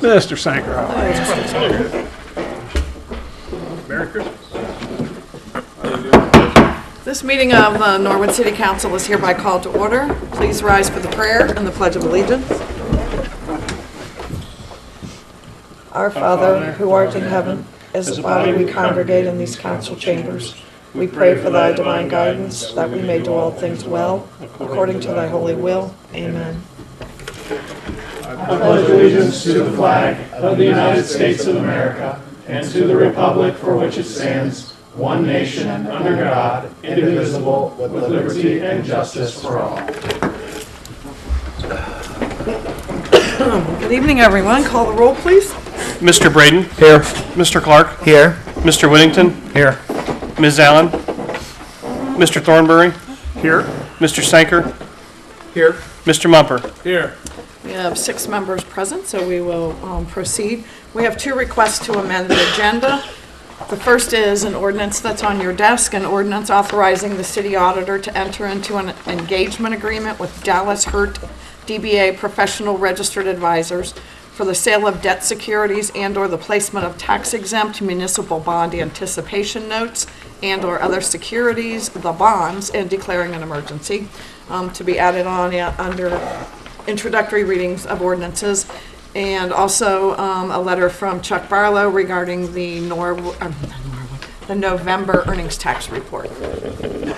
Mr. Sanker, how are you? Merry Christmas. This meeting of the Norwood City Council is hereby called to order. Please rise for the prayer and the Pledge of Allegiance. Our Father, who art in heaven, as a body we congregate in these council chambers. We pray for thy divine guidance, that we may do all things well, according to thy holy will. Amen. I pledge allegiance to the flag of the United States of America and to the republic for which it stands, one nation under God, indivisible, with liberty and justice for all. Good evening, everyone. Call the roll, please. Mr. Braden. Here. Mr. Clark. Here. Mr. Whittington. Here. Ms. Allen. Mr. Thornbury. Here. Mr. Sanker. Here. Mr. Mumper. Here. We have 6 members present, so we will proceed. We have 2 requests to amend the agenda. The first is an ordinance that's on your desk, an ordinance authorizing the city auditor to enter into an engagement agreement with Dallas Hurt DBA Professional Registered Advisors for the sale of debt securities and/or the placement of tax-exempt municipal bond anticipation notes and/or other securities, the bonds, and declaring an emergency, to be added on under introductory readings of ordinances, and also a letter from Chuck Barlow regarding the November earnings tax report.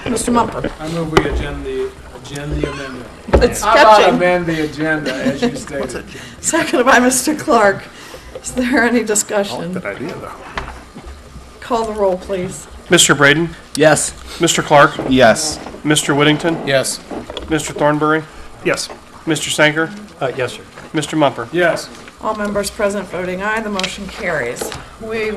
Mr. Mumper. I move we agenda amendment. It's How about sketching. amend the agenda as you stated? Seconded by Mr. Clark. Is there any discussion? Good idea, though. Call the roll, please. Mr. Braden. Yes. Mr. Clark. Yes. Mr. Whittington. Yes. Mr. Thornbury. Yes. Mr. Sanker. Yes, sir. Mr. Mumper. Yes. All members present voting aye, the motion carries. We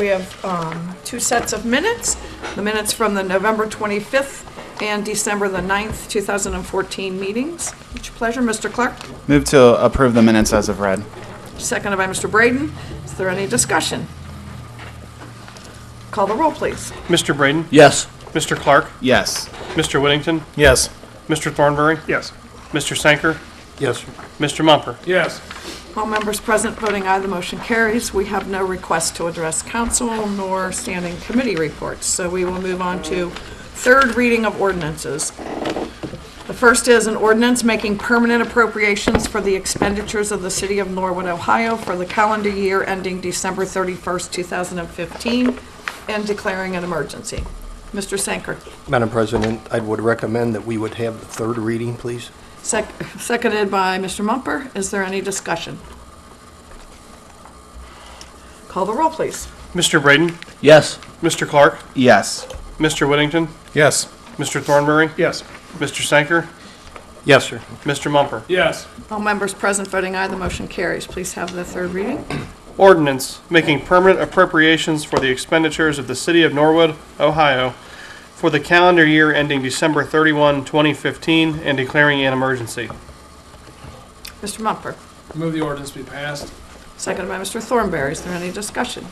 have 2 sets of minutes. The minutes from the November 25th and December the 9th, 2014 meetings. What's your pleasure, Mr. Clark? Move to approve the minutes as of read. Seconded by Mr. Braden. Is there any discussion? Call the roll, please. Mr. Braden. Yes. Mr. Clark. Yes. Mr. Whittington. Yes. Mr. Thornbury. Yes. Mr. Sanker. Yes. Mr. Mumper. Yes. All members present voting aye, the motion carries. We have no request to address council nor standing committee reports, so we will move on to 3rd reading of ordinances. The first is an ordinance making permanent appropriations for the expenditures of the city of Norwood, Ohio for the calendar year ending December 31st, 2015, and declaring an emergency. Mr. Sanker. Madam President, I would recommend that we would have the 3rd reading, please. Seconded by Mr. Mumper. Is there any discussion? Call the roll, please. Mr. Braden. Yes. Mr. Clark. Yes. Mr. Whittington. Yes. Mr. Thornbury. Yes. Mr. Sanker. Yes, sir. Mr. Mumper. Yes. All members present voting aye, the motion carries. Please have the 3rd reading. Ordinance making permanent appropriations for the expenditures of the city of Norwood, Ohio for the calendar year ending December 31, 2015, and declaring an emergency. Mr. Mumper. Move the ordinance be passed. Seconded by Mr. Thornberry. Is there any discussion?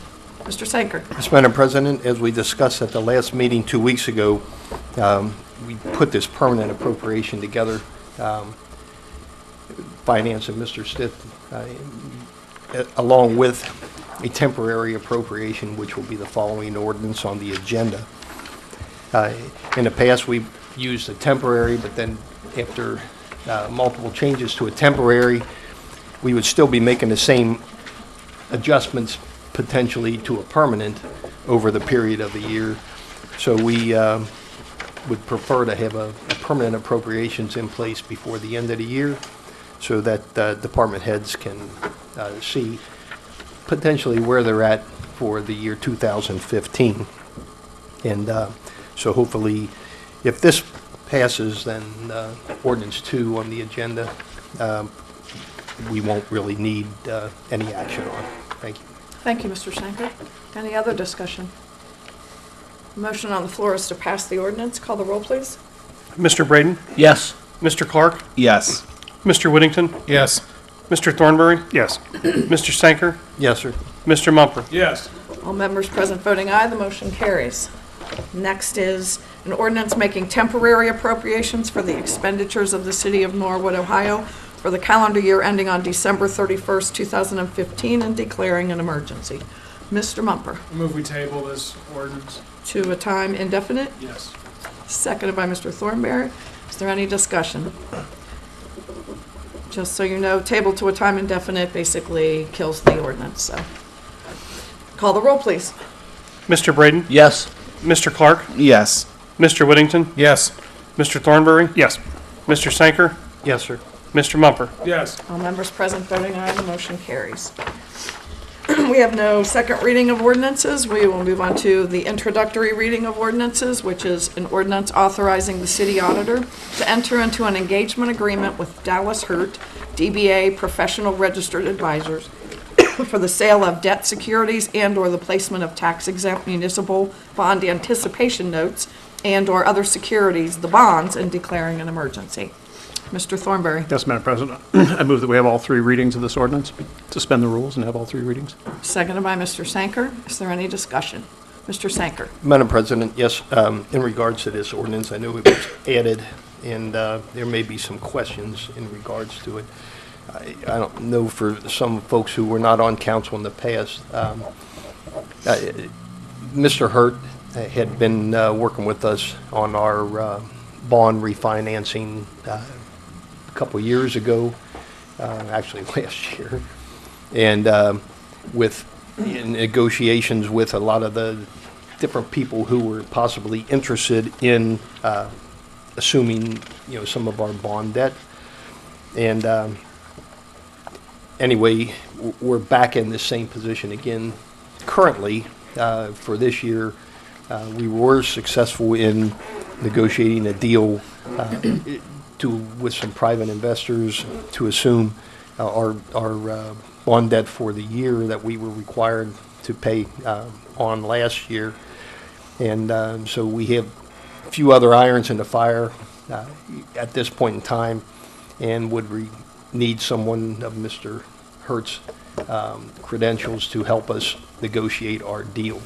Mr. Sanker. Yes, Madam President, as we discussed at the last meeting 2 weeks ago, we put this permanent appropriation together. Finance and Mr. Stith, along with a temporary appropriation, which will be the following ordinance on the agenda. In the past, we've used a temporary, but then after multiple changes to a temporary, we would still be making the same adjustments potentially to a permanent over the period of the year. So we would prefer to have a permanent appropriations in place before the end of the year so that department heads can see potentially where they're at for the year 2015. And so hopefully, if this passes, then ordinance 2 on the agenda, we won't really need any action on. Thank you. Thank you, Mr. Sanker. Any other discussion? Motion on the floor is to pass the ordinance. Call the roll, please. Mr. Braden. Yes. Mr. Clark. Yes. Mr. Whittington. Yes. Mr. Thornbury. Yes. Mr. Sanker. Yes, sir. Mr. Mumper. Yes. All members present voting aye, the motion carries. Next is an ordinance making temporary appropriations for the expenditures of the city of Norwood, Ohio for for the calendar year ending on December 31st, 2015, and declaring an emergency. Mr. Mumper, I move we table this ordinance. to a time indefinite, Yes. seconded by Mr. Thornberry. Is there any discussion? Just so you know, table to a time indefinite basically kills the ordinance, so. Call the roll, please. Mr. Braden? Yes. Mr. Clark? Yes. Mr. Whittington? Yes. Mr. Thornberry? Yes. Mr. Sanker? Yes, sir. Mr. Mumper? Yes. All members present voting aye, the motion carries. We have no second reading of ordinances. We will move on to the introductory reading of ordinances, which is an ordinance authorizing the city auditor to enter into an engagement agreement with Dallas Hurt, DBA Professional Registered Advisors, for the sale of debt securities and/or the placement of tax-exempt municipal bond anticipation notes and/or other securities, the bonds, and declaring an emergency. Mr. Thornberry. Yes, Madam President. I move that we have all three readings of this ordinance, suspend the rules and have all three readings. Seconded by Mr. Sanker. Is there any discussion? Mr. Sanker. Madam President, yes, in regards to this ordinance, I know it was added, and there may be some questions in regards to it. I don't know, for some folks who were not on council in the past, Mr. Hurt had been working with us on our bond refinancing a couple years ago, actually last year, and with negotiations with a lot of the different people who were possibly interested in assuming, some of our bond debt. And anyway, we're back in the same position again. Currently, for this year, we were successful in negotiating a deal with some private investors to assume our bond debt for the year that we were required to pay on last year. And so we have a few other irons in the fire at this point in time, and would need someone of Mr. Hurt's credentials to help us negotiate our deal.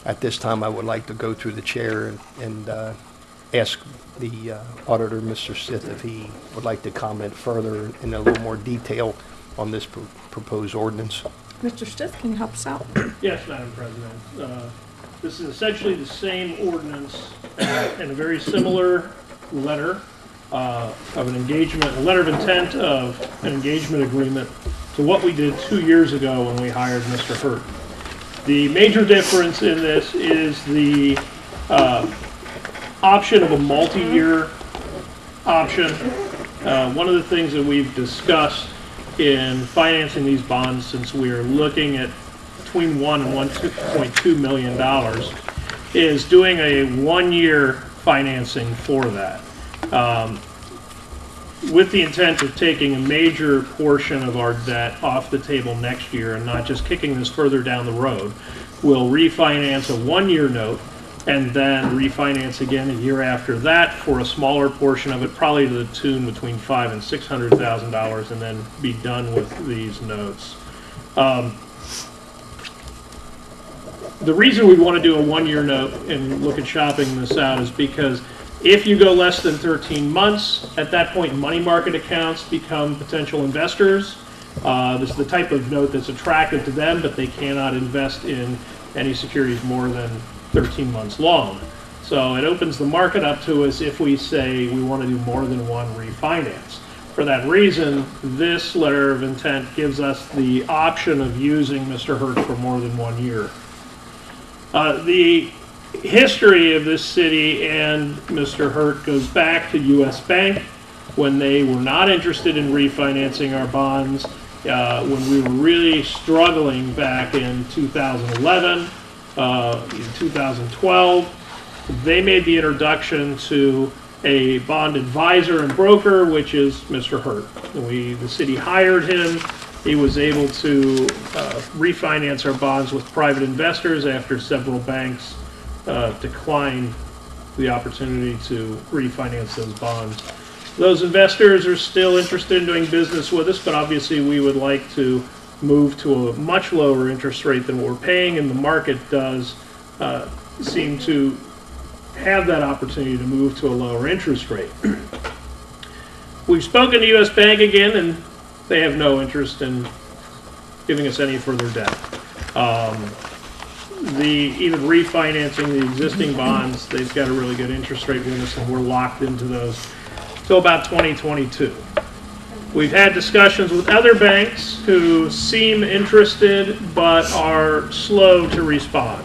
At this time, I would like to go through the chair and ask the auditor, Mr. Stith, if he would like to comment further in a little more detail on this proposed ordinance. Mr. Stith, can you help us out? Yes, Madam President. This is essentially the same ordinance and a very similar letter of an engagement, a letter of intent of an engagement agreement to what we did 2 years ago when we hired Mr. Hurt. The major difference in this is the option of a multi-year option. One of the things that we've discussed in financing these bonds, since we are looking at between $1 and $1.2 million, is doing a one-year financing for that. With the intent of taking a major portion of our debt off the table next year and not just kicking this further down the road, we'll refinance a one-year note and then refinance again a year after that for a smaller portion of it, probably to the tune between $500,000 and $600,000, and then be done with these notes. The reason we want to do a one-year note and look at shopping this out is because if you go less than 13 months, at that point money market accounts become potential investors. This is the type of note that's attractive to them, but they cannot invest in any securities more than 13 months long. So it opens the market up to us if we say we want to do more than one refinance. For that reason, this letter of intent gives us the option of using Mr. Hurt for more than 1 year. The history of this city and Mr. Hurt goes back to U.S. Bank when they were not interested in refinancing our bonds, when we were really struggling back in 2011, in 2012. They made the introduction to a bond advisor and broker, which is Mr. Hurt. The city hired him. He was able to refinance our bonds with private investors after several banks declined the opportunity to refinance those bonds. Those investors are still interested in doing business with us, but obviously we would like to move to a much lower interest rate than what we're paying, and the market does seem to have that opportunity to move to a lower interest rate. We've spoken to U.S. Bank again, and they have no interest in giving us any further debt. Even refinancing the existing bonds, they've got a really good interest rate with us, and we're locked into those till about 2022. We've had discussions with other banks who seem interested but are slow to respond.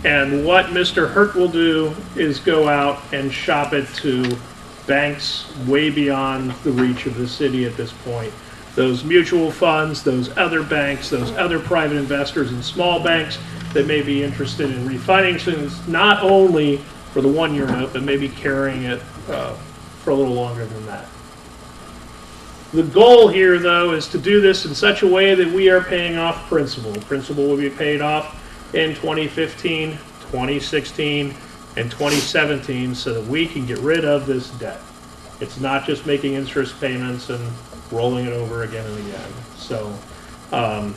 And what Mr. Hurt will do is go out and shop it to banks way beyond the reach of the city at this point. Those mutual funds, those other banks, those other private investors and small banks that may be interested in refinancing, not only for the 1-year note, but maybe carrying it for a little longer than that. The goal here, though, is to do this in such a way that we are paying off principal. Principal will be paid off in 2015, 2016, and 2017 so that we can get rid of this debt. It's not just making interest payments and rolling it over again and again. So after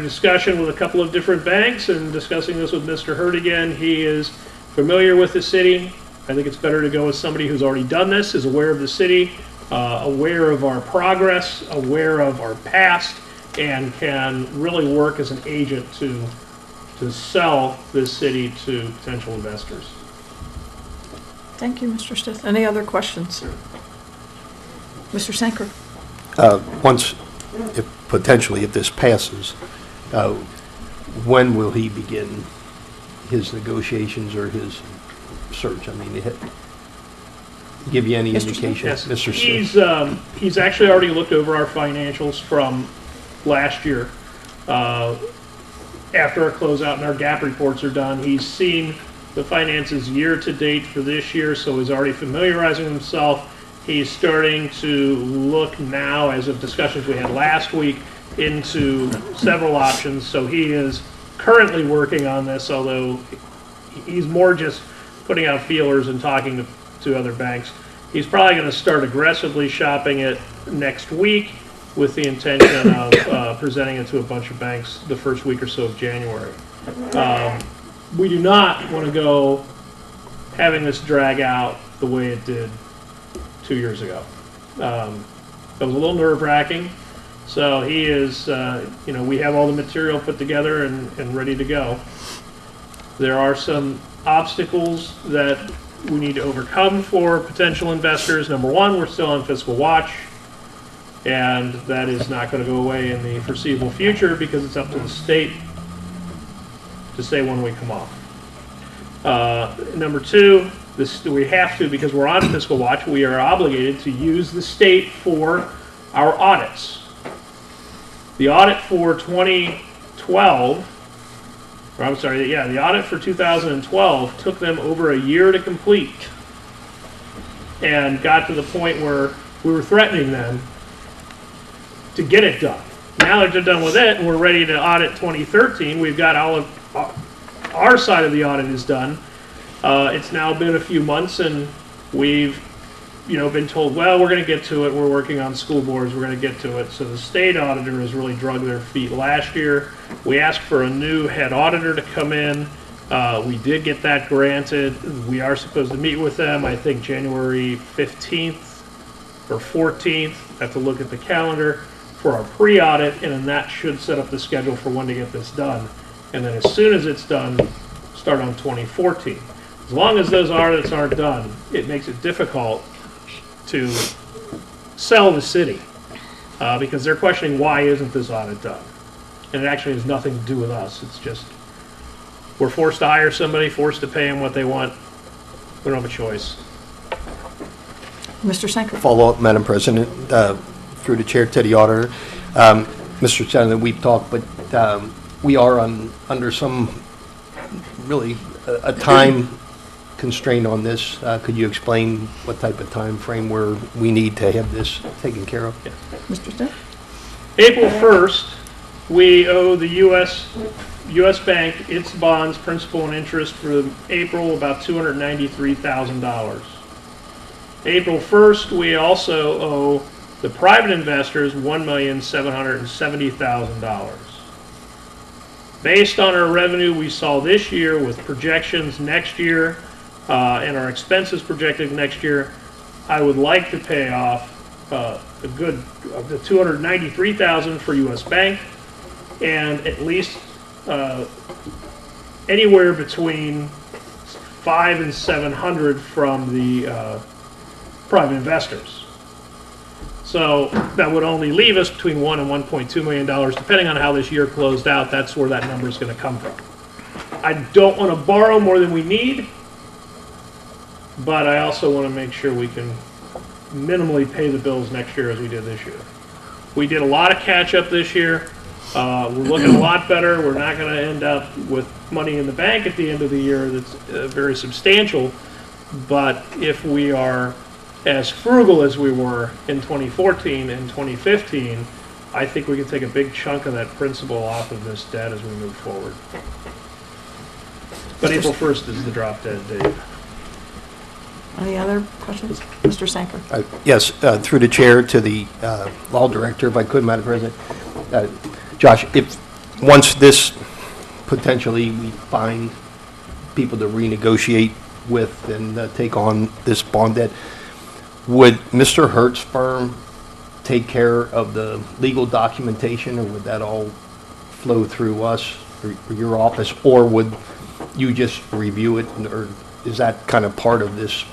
discussion with a couple of different banks and discussing this with Mr. Hurt again, he is familiar with the city. I think it's better to go with somebody who's already done this, is aware of the city, aware of our progress, aware of our past, and can really work as an agent to sell this city to potential investors. Thank you, Mr. Stith. Any other questions? Mr. Sanker? If this passes, when will he begin his negotiations or his search? I mean, give you any indication? Yes, Mr. Smith? he's actually already looked over our financials from last year. After our closeout and our gap reports are done, he's seen the finances year to date for this year, so he's already familiarizing himself. He's starting to look now, as of discussions we had last week, into several options. So he is currently working on this, although he's more just putting out feelers and talking to other banks. He's probably going to start aggressively shopping it next week with the intention of presenting it to a bunch of banks the first week or so of January. We do not want to go having this drag out the way it did 2 years ago. That was a little nerve-wracking. So he is, we have all the material put together and ready to go. There are some obstacles that we need to overcome for potential investors. Number one, we're still on fiscal watch, and that is not going to go away in the foreseeable future because it's up to the state to say when we come off. Number two, we have to, because we're on fiscal watch, we are obligated to use the state for our audits. The audit for 2012, the audit for 2012 took them over a year to complete and got to the point where we were threatening them to get it done. Now that they're done with it and we're ready to audit 2013, we've got all of our side of the audit is done. It's now been a few months and we've been told, well, we're going to get to it. We're working on school boards. We're going to get to it. So the state auditor has really drug their feet last year. We asked for a new head auditor to come in. We did get that granted. We are supposed to meet with them, I think, January 15th or 14th. I have to look at the calendar for our pre-audit, and then that should set up the schedule for when to get this done. And then as soon as it's done, start on 2014. As long as those audits aren't done, it makes it difficult to sell the city because they're questioning why isn't this audit done? And it actually has nothing to do with us. It's just we're forced to hire somebody, forced to pay them what they want. We don't have a choice. Mr. Sanker? Follow up, Madam President, through the chair to the auditor. Mr. Senator, we've talked, but we are under some really a time constraint on this. Could you explain what type of time frame where we need to have this taken care of? Yes. Mr. Stith? April 1st, we owe the U.S. Bank its bonds, principal and interest for April, about $293,000. April 1st, we also owe the private investors $1,770,000. Based on our revenue we saw this year with projections next year and our expenses projected next year, I would like to pay off a good of the $293,000 for U.S. Bank, and at least anywhere between $500 and $700 from the private investors. So that would only leave us between $1 and $1.2 million, depending on how this year closed out. That's where that number is going to come from. I don't want to borrow more than we need, but I also want to make sure we can minimally pay the bills next year as we did this year. We did a lot of catch up this year. We're looking a lot better. We're not going to end up with money in the bank at the end of the year that's very substantial. But if we are as frugal as we were in 2014 and 2015, I think we can take a big chunk of that principal off of this debt as we move forward. But April 1st is the drop dead date. Any other questions? Mr. Sanker? Yes, through the chair to the law director, if I could, Madam President. Josh, if, once this, potentially we find people to renegotiate with and take on this bond debt, would Mr. Hurt's firm take care of the legal documentation, or would that all flow through us or your office, or would you just review it, or is that kind of part of this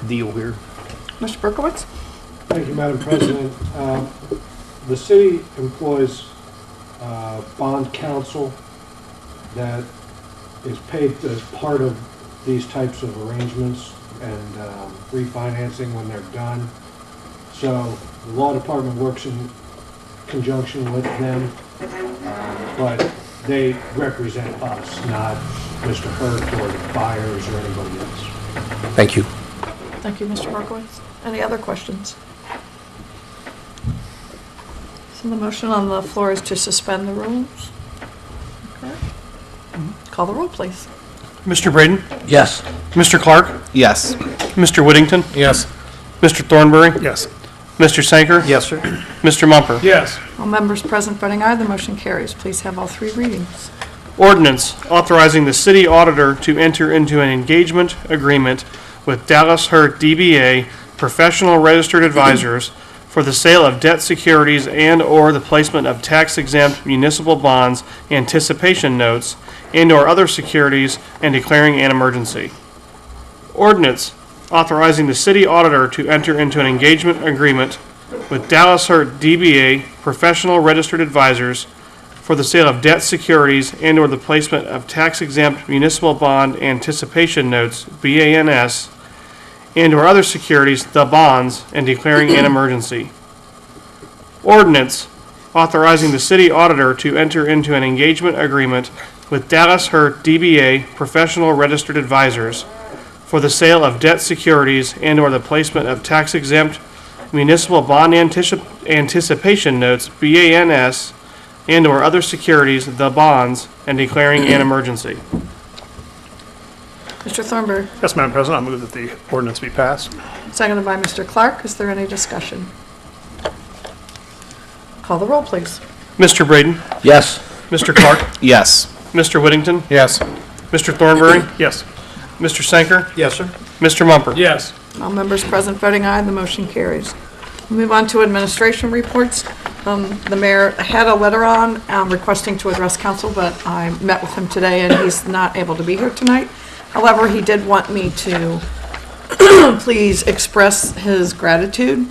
deal here? Mr. Berkowitz? Thank you, Madam President. The city employs bond counsel that is paid as part of these types of arrangements and refinancing when they're done. So the law department works in conjunction with them, but they represent us, not Mr. Hurt or the buyers or anybody else. Thank you. Thank you, Mr. Berkowitz. Any other questions? So the motion on the floor is to suspend the rules. Okay. Call the roll, please. Mr. Braden? Yes. Mr. Clark? Yes. Mr. Whittington? Yes. Mr. Thornbury? Yes. Mr. Sanker? Yes, sir. Mr. Mumper? Yes. All members present voting aye, the motion carries. Please have all three readings. Ordinance authorizing the city auditor to enter into an engagement agreement with Dallas Hurt DBA Professional Registered Advisors for the sale of debt securities and/or the placement of tax-exempt municipal bonds, anticipation notes, and/or other securities, and declaring an emergency. Ordinance authorizing the city auditor to enter into an engagement agreement with Dallas Hurt DBA Professional Registered Advisors for the sale of debt securities and/or the placement of tax-exempt municipal bond anticipation notes, BANS, and/or other securities, the bonds, and declaring an emergency. Ordinance authorizing the city auditor to enter into an engagement agreement with Dallas Hurt DBA Professional Registered Advisors for the sale of debt securities and/or the placement of tax-exempt municipal bond anticipation notes, BANS, and/or other securities, the bonds, and declaring an emergency. Mr. Thornbury, Yes, Madam President, I move that the ordinance be passed. seconded by Mr. Clark. Is there any discussion? Call the roll, please. Mr. Braden? Yes. Mr. Clark? Yes. Mr. Whittington? Yes. Mr. Thornbury? Yes. Mr. Sanker? Yes, sir. Mr. Mumper? Yes. All members present voting aye, the motion carries. We'll move on to administration reports. The mayor had a letter on requesting to address council, but I met with him today and he's not able to be here tonight. However, he did want me to please express his gratitude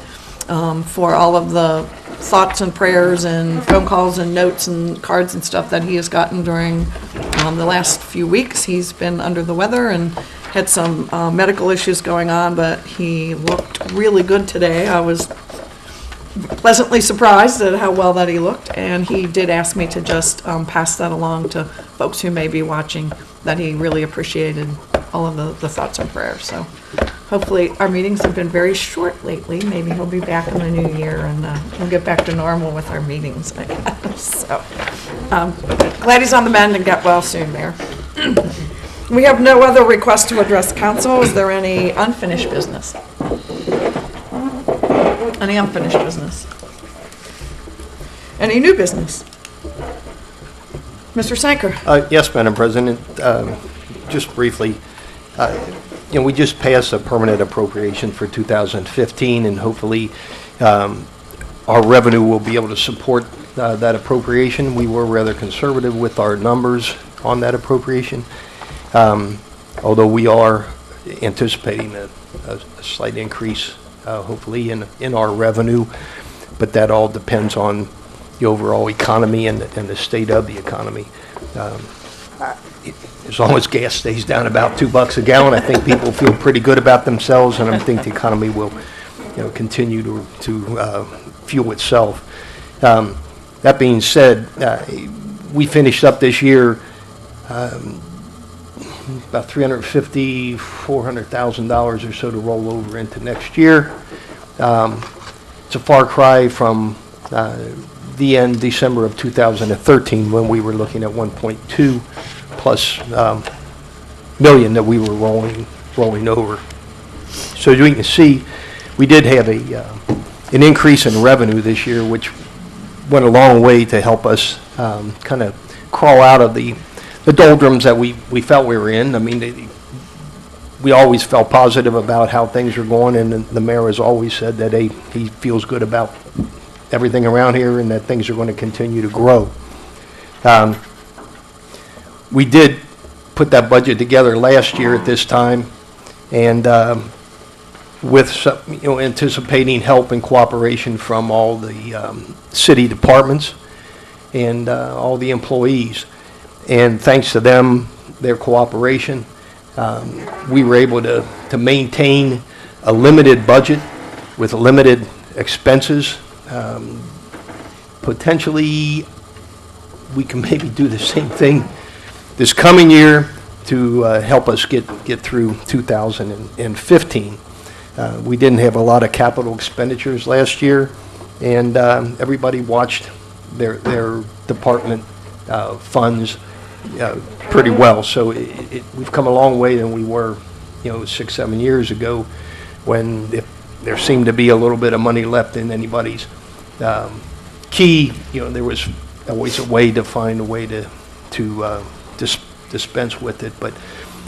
for all of the thoughts and prayers and phone calls and notes and cards and stuff that he has gotten during the last few weeks. He's been under the weather and had some medical issues going on, but he looked really good today. I was pleasantly surprised at how well that he looked, and he did ask me to just pass that along to folks who may be watching, that he really appreciated all of the thoughts and prayers. So hopefully, our meetings have been very short lately. Maybe he'll be back in the new year and we'll get back to normal with our meetings, I guess. So glad he's on the mend and get well soon, Mayor. We have no other requests to address council. Is there any unfinished business? Any unfinished business? Any new business? Mr. Sanker? Yes, Madam President. Just briefly, we just passed a permanent appropriation for 2015, and hopefully our revenue will be able to support that appropriation. We were rather conservative with our numbers on that appropriation, although we are anticipating a slight increase, hopefully, in our revenue, but that all depends on the overall economy and the state of the economy. As long as gas stays down about $2 a gallon, I think people feel pretty good about themselves, and I think the economy will, continue to fuel itself. That being said, we finished up this year about $350,000, $400,000 or so to roll over into next year. It's a far cry from the end December of 2013 when we were looking at 1.2 plus million that we were rolling over. So as you can see, we did have an increase in revenue this year, which went a long way to help us kind of crawl out of the doldrums that we felt we were in. I mean, we always felt positive about how things are going, and the mayor has always said that he feels good about everything around here and that things are going to continue to grow. We did put that budget together last year at this time, and with some, anticipating help and cooperation from all the city departments and all the employees. And thanks to them, their cooperation, we were able to maintain a limited budget with limited expenses. Potentially, we can maybe do the same thing this coming year to help us get through 2015. We didn't have a lot of capital expenditures last year, and everybody watched their department funds pretty well. So we've come a long way than we were, 6-7 years ago, when there seemed to be a little bit of money left in anybody's key. There was always a way to find a way to dispense with it. But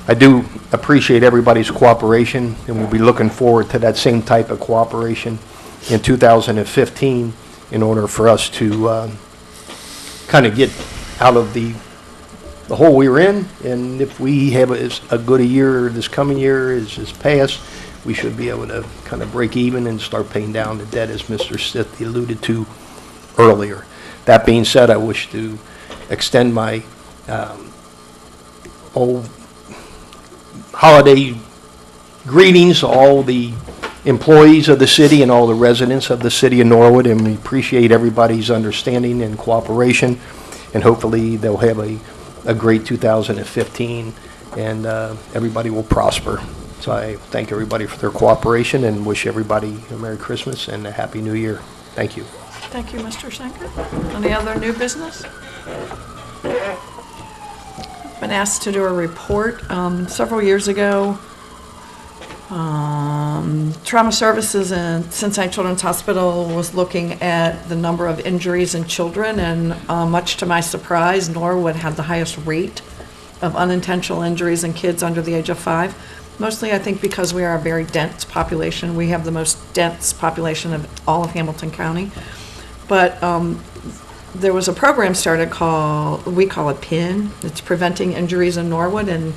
I do appreciate everybody's cooperation, and we'll be looking forward to that same type of cooperation in 2015 in order for us to kind of get out of the hole we were in. And if we have a good a year this coming year is past, we should be able to kind of break even and start paying down the debt, as Mr. Stith alluded to earlier. That being said, I wish to extend my holiday greetings to all the employees of the city and all the residents of the city of Norwood, and we appreciate everybody's understanding and cooperation, and hopefully they'll have a great 2015, and everybody will prosper. So I thank everybody for their cooperation and wish everybody a Merry Christmas and a Happy New Year. Thank you. Thank you, Mr. Schenker. Any other new business? Been asked to do a report. Several years ago, Trauma Services and Cincinnati Children's Hospital was looking at the number of injuries in children, and much to my surprise, Norwood had the highest rate of unintentional injuries in kids under the age of 5. Mostly, I think, because we are a very dense population. We have the most dense population of all of Hamilton County. But there was a program started we call it PIN. It's Preventing Injuries in Norwood, and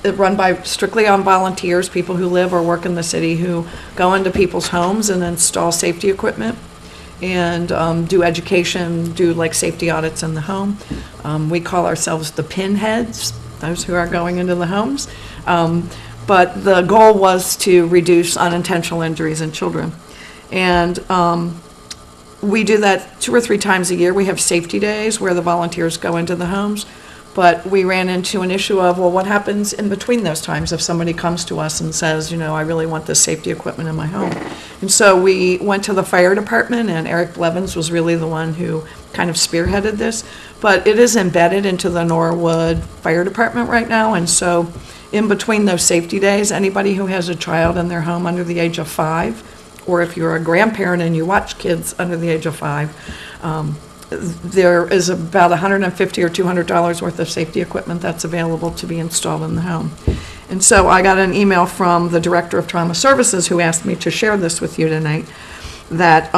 it's run by strictly on volunteers, people who live or work in the city, who go into people's homes and install safety equipment and do education, do like safety audits in the home. We call ourselves the pinheads, those who are going into the homes. But the goal was to reduce unintentional injuries in children. And we do that 2 or 3 times a year. We have safety days where the volunteers go into the homes. But we ran into an issue of, well, what happens in between those times if somebody comes to us and says, I really want this safety equipment in my home? And so we went to the fire department, and Eric Blevins was really the one who kind of spearheaded this. But it is embedded into the Norwood Fire Department right now, and so in between those safety days, anybody who has a child in their home under the age of 5, or if you're a grandparent and you watch kids under the age of 5, there is about $150 or $200 worth of safety equipment that's available to be installed in the home. And so I got an email from the Director of Trauma Services who asked me to share this with you tonight, that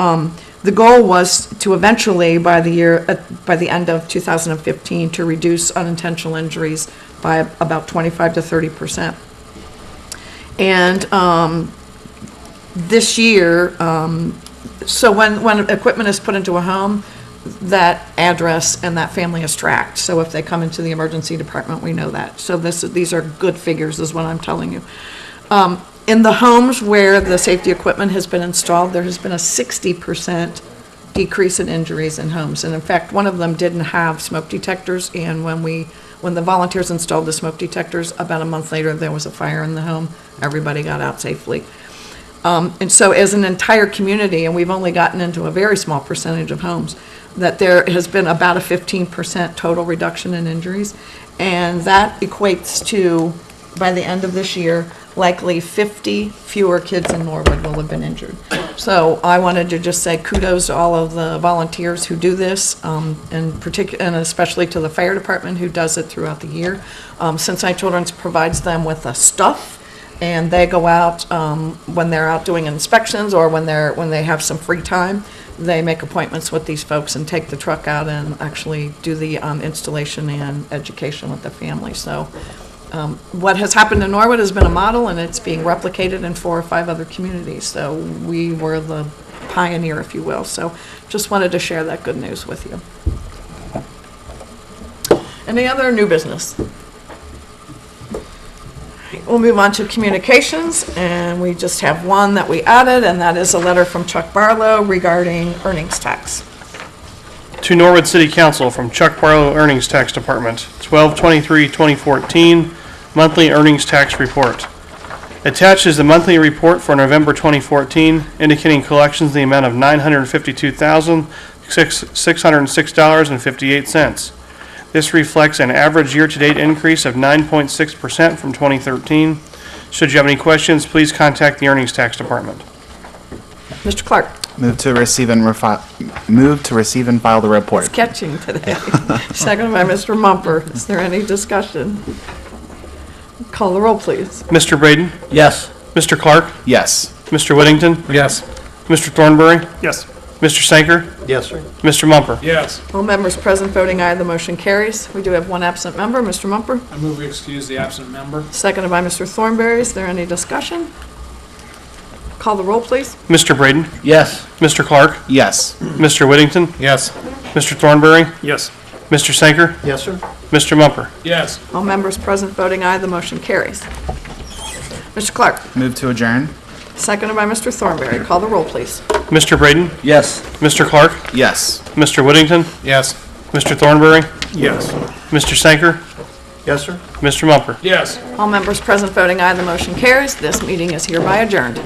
the goal was to eventually, by the end of 2015, to reduce unintentional injuries by about 25 to 30%. And this year, so when equipment is put into a home, that address and that family is tracked. So if they come into the emergency department, we know that. So these are good figures, is what I'm telling you. In the homes where the safety equipment has been installed, there has been a 60% decrease in injuries in homes. And in fact, one of them didn't have smoke detectors, and when the volunteers installed the smoke detectors, about a month later, there was a fire in the home. Everybody got out safely. And so as an entire community, and we've only gotten into a very small percentage of homes, that there has been about a 15% total reduction in injuries. And that equates to, by the end of this year, likely 50 fewer kids in Norwood will have been injured. So I wanted to just say kudos to all of the volunteers who do this, and especially to the fire department who does it throughout the year. Cincinnati Children's provides them with the stuff, and they go out when they're out doing inspections, or when they have some free time. They make appointments with these folks and take the truck out and actually do the installation and education with the family. So what has happened in Norwood has been a model, and it's being replicated in 4 or 5 other communities. So we were the pioneer, if you will. So just wanted to share that good news with you. Any other new business? We'll move on to communications, and we just have one that we added, and that is a letter from Chuck Barlow regarding earnings tax. To Norwood City Council from Chuck Barlow Earnings Tax Department, 12/23/2014, Monthly Earnings Tax Report. Attached is the monthly report for November 2014, indicating collections in the amount of $952,606.58. This reflects an average year-to-date increase of 9.6% from 2013. Should you have any questions, please contact the Earnings Tax Department. Mr. Clark. Move to receive and file the report. It's catching today. Seconded by Mr. Mumper. Is there any discussion? Call the roll, please. Mr. Braden? Yes. Mr. Clark? Yes. Mr. Whittington? Yes. Mr. Thornbury? Yes. Mr. Sanker? Yes, sir. Mr. Mumper? Yes. All members present voting aye, the motion carries. We do have one absent member, Mr. Mumper. I move we excuse the absent member. Seconded by Mr. Thornberry. Is there any discussion? Call the roll, please. Mr. Braden? Yes. Mr. Clark? Yes. Mr. Whittington? Yes. Mr. Thornbury? Yes. Mr. Sanker? Yes, sir. Mr. Mumper? Yes. All members present voting aye, the motion carries. Mr. Clark. Move to adjourn. Seconded by Mr. Thornberry. Call the roll, please. Mr. Braden? Yes. Mr. Clark? Yes. Mr. Whittington? Yes. Mr. Thornbury? Yes. Mr. Sanker? Yes, sir. Mr. Mumper? Yes. All members present voting aye, the motion carries. This meeting is hereby adjourned.